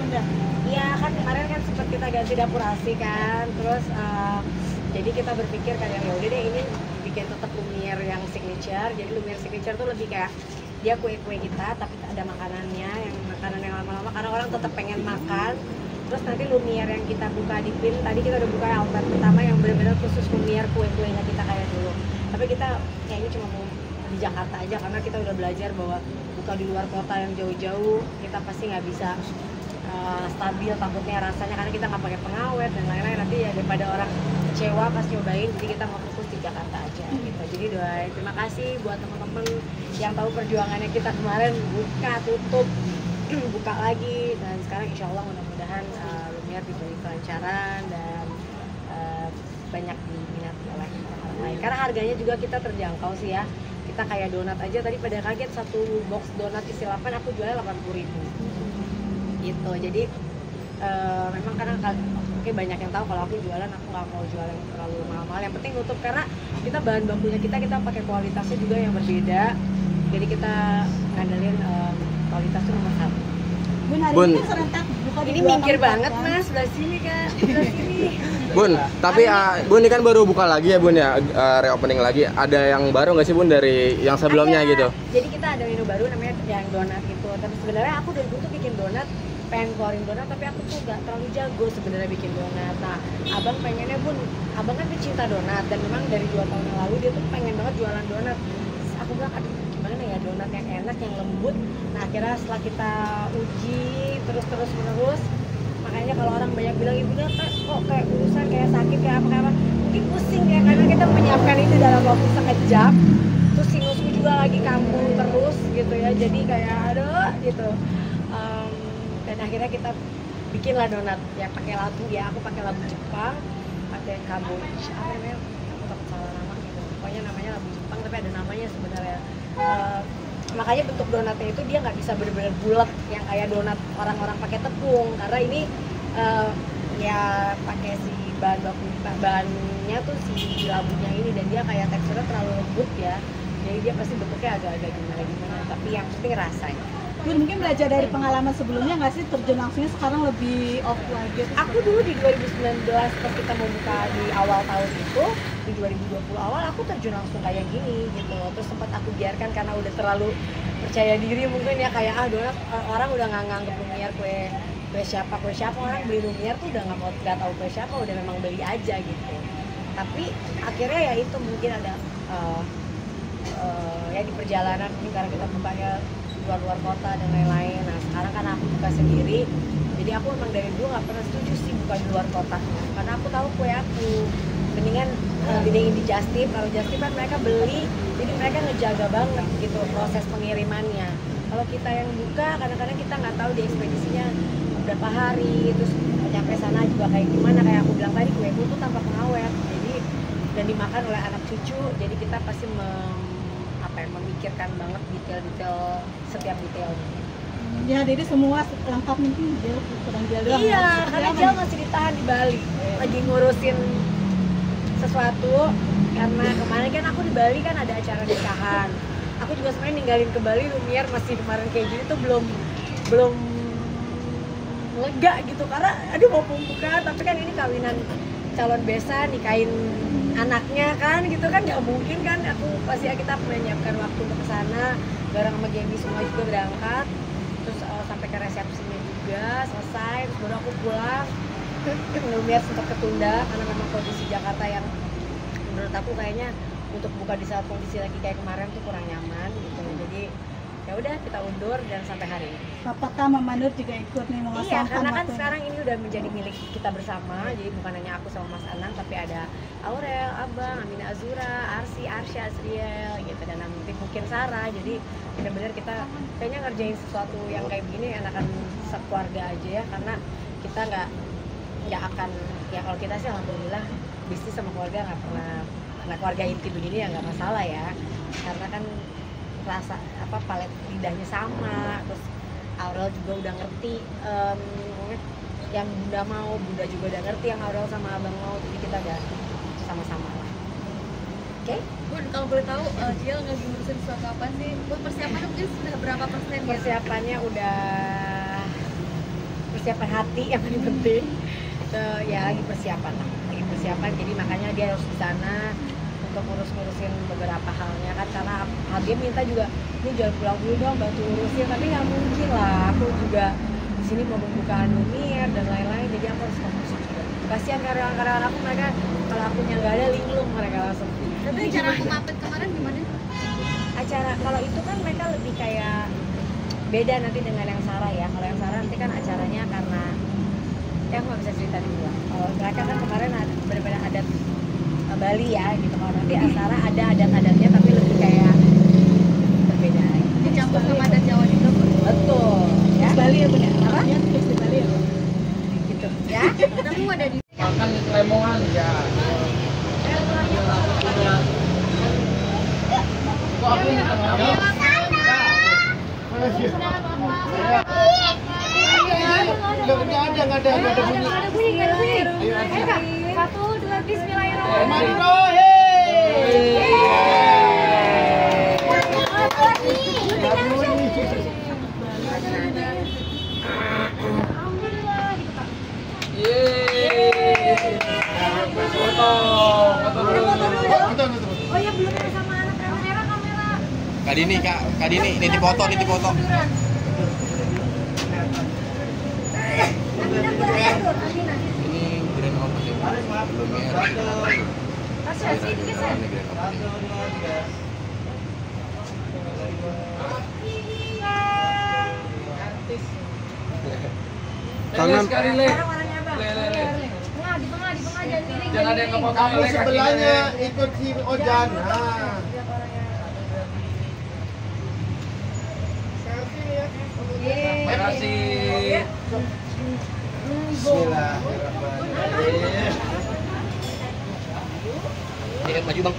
Bunda? Iya kan kemarin kan sempat kita ganti dapur AC kan, terus jadi kita berpikir kayak ya udah deh ini bikin tetap Lumiere yang signature. Jadi Lumiere signature tuh lebih kayak dia kue-kue kita tapi ada makanannya, yang makanan yang lama-lama karena orang tetap pengen makan. Terus nanti Lumiere yang kita buka di PIN, tadi kita udah buka outlet pertama yang benar-benar khusus Lumiere kue-kuenya kita kayak dulu. Tapi kita kayaknya cuma mau di Jakarta aja karena kita udah belajar bahwa buka di luar kota yang jauh-jauh kita pasti nggak bisa stabil, takutnya rasanya karena kita nggak pakai pengawet dan lain-lain, nanti ya daripada orang kecewa pas nyobain, jadi kita mau fokus di Jakarta aja gitu. Jadi doain, terima kasih buat teman-teman yang tahu perjuangannya kita kemarin buka tutup buka lagi, dan sekarang insya Allah mudah-mudahan Lumiere diberi kelancaran dan banyak diminati oleh orang lain karena harganya juga kita terjangkau sih ya. Kita kayak donat aja tadi pada kaget, satu box donat isi 8 aku jualnya 80.000 gitu. Jadi memang karena mungkin banyak yang tahu kalau aku jualan, aku nggak mau jual yang terlalu mahal-mahal, yang penting nutup karena kita bahan bakunya kita pakai kualitasnya juga yang berbeda, jadi kita ngandelin kualitasnya nomor 1. Bun, hari Bun. ini kan serentak buka di Ini dua minggir tempat, banget kan? mas, sebelah sini kan, sebelah sini. Bun, tapi Bun ini kan baru buka lagi ya Bun ya, reopening lagi. Ada yang baru nggak sih Bun dari yang sebelumnya Ada. gitu? Jadi kita ada menu baru namanya yang donat itu. Tapi sebenarnya aku dari dulu tuh bikin donat, pengen keluarin donat, tapi aku tuh gak terlalu jago sebenarnya bikin donat. Nah, abang pengennya Bun, abang kan pecinta donat dan memang dari 2 tahun yang lalu dia tuh pengen banget jualan donat. Terus aku bilang, aduh gimana ya donat yang enak, yang lembut. Nah akhirnya setelah kita uji terus menerus, makanya kalau orang banyak bilang ibunya kok kayak urusan kayak sakit kayak apa, mungkin pusing ya karena kita menyiapkan itu dalam waktu sekejap, terus sinusku juga lagi kambuh terus gitu ya, jadi kayak aduh gitu. Dan akhirnya kita bikinlah donat ya pakai labu ya, aku pakai labu Jepang, pakai kambuh apa namanya, aku takut salah nama gitu, pokoknya namanya labu Jepang tapi ada namanya sebenarnya. Makanya bentuk donatnya itu dia nggak bisa benar-benar bulat yang kayak donat orang-orang pakai tepung, karena ini ya pakai si bahannya tuh si labunya ini, dan dia kayak teksturnya terlalu lembut ya, jadi dia pasti bentuknya agak-agak gimana, tapi yang penting rasanya. Bun, mungkin belajar dari pengalaman sebelumnya nggak sih, terjun langsungnya sekarang lebih off lagi? Aku dulu di 2019 pas kita mau buka di awal tahun itu, di 2020 awal aku terjun langsung kayak gini gitu. Terus sempat aku biarkan karena udah terlalu percaya diri mungkin ya, kayak donat orang udah nggak nganggep Lumiere kue siapa orang beli Lumiere tuh udah nggak tahu kue siapa, udah memang beli aja gitu. Tapi akhirnya ya itu mungkin ada ya di perjalanan mungkin karena kita bukanya luar kota dan lain-lain. Nah sekarang kan aku buka sendiri, jadi aku memang dari dulu nggak pernah setuju sih buka di luar kota karena aku tahu kue aku mendingan mendingin di Just Tip. Kalau Just Tip kan mereka beli, jadi mereka ngejaga banget gitu proses pengirimannya. Kalau kita yang buka kadang-kadang kita nggak tahu di ekspedisinya berapa hari, terus nyampe sana juga kayak gimana, kayak aku bilang tadi kueku tuh tanpa pengawet, jadi dan dimakan oleh anak cucu, jadi kita pasti memikirkan banget detail-detail setiap detailnya. Ya, jadi semua lengkap mungkin dia kurang dia doang. Iya, ya? karena Jel masih ditahan di Bali, lagi ngurusin sesuatu. Karena kemarin kan aku di Bali kan ada acara nikahan. Aku juga sebenarnya ninggalin ke Bali Lumiere masih kemarin kayak gini tuh belum lega gitu, karena aduh mau buka tapi kan ini kawinan calon besan, nikahin anaknya kan gitu kan nggak mungkin kan, aku pasti kita menyiapkan waktu untuk kesana bareng sama Gaby, semua juga berangkat, terus sampai ke resepsinya juga selesai, terus baru aku pulang. Lumiere sempat ketunda karena memang kondisi Jakarta yang menurut aku kayaknya untuk buka di saat kondisi lagi kayak kemarin tuh kurang nyaman gitu, jadi ya udah kita undur dan sampai hari ini. Papa Mama Nur juga ikut nih mengosongkan. Iya, karena kan waktu. sekarang ini udah menjadi milik kita bersama, jadi bukan hanya aku sama Mas Anang, tapi ada Aurel, Abang, Amina Azura, Arsi, Arsya, Asriel gitu, dan nanti mungkin Sarah. Jadi benar-benar kita kayaknya ngerjain sesuatu yang kayak begini enakan sekeluarga aja ya, karena kita nggak akan ya, kalau kita sih alhamdulillah bisnis sama keluarga nggak pernah, karena keluarga inti begini ya nggak masalah ya, karena kan rasa palet lidahnya sama, terus Aurel juga udah ngerti yang Bunda mau, Bunda juga udah ngerti yang Aurel sama Abang mau, jadi kita udah sama-sama lah. Oke? Bun, kalau boleh tahu, Jiel lagi ngurusin sesuatu apa sih? Bun, persiapannya mungkin sudah berapa persen ya? Persiapannya mempersiapkan hati yang paling penting. Ya lagi persiapan lah, lagi persiapan. Jadi makanya dia harus di sana untuk ngurusin beberapa halnya kan, karena dia minta juga ini jangan pulang dulu dong, bantu urusin, tapi nggak mungkin lah, aku juga di sini mau membuka Lumir dan lain-lain, jadi aku harus fokus juga. Kasihan karyawan-karyawan aku, mereka kalau akunya nggak ada linglung mereka langsung. Tapi acara Muppet kemarin gimana? Acara kalau itu kan mereka lebih kayak beda nanti dengan yang Sarah ya. Kalau yang Sarah nanti kan acaranya karena ya aku nggak bisa cerita di luar. Kalau mereka kan kemarin benar-benar adat Bali ya gitu. Kalau nanti Sarah ada adat-adatnya tapi lebih kayak berbeda. Dicampur sama adat Jawa juga, Bu. Betul. Ya. Bali ya benar. Apa? Ya, di Bali ya. Gitu. Ya. Tapi mau ada di Makan di Lemongan ya. Kok aku di tengah? Nggak ada bunyi. Ayo Kak. 1, 2, bismillahirrahmanirrahim. Foto dulu. Oh ya belum ada sama anak kamera. Kak Dini, nitip foto. Ini grand opening. Lumir. Tangan sekali le. Orangnya Bang. Le. Di tengah jangan miring. Jangan ada yang ngomong Kamu sebelahnya ikut si Ojan. Terima kasih. Bismillahirrahmanirrahim. Maju Bang.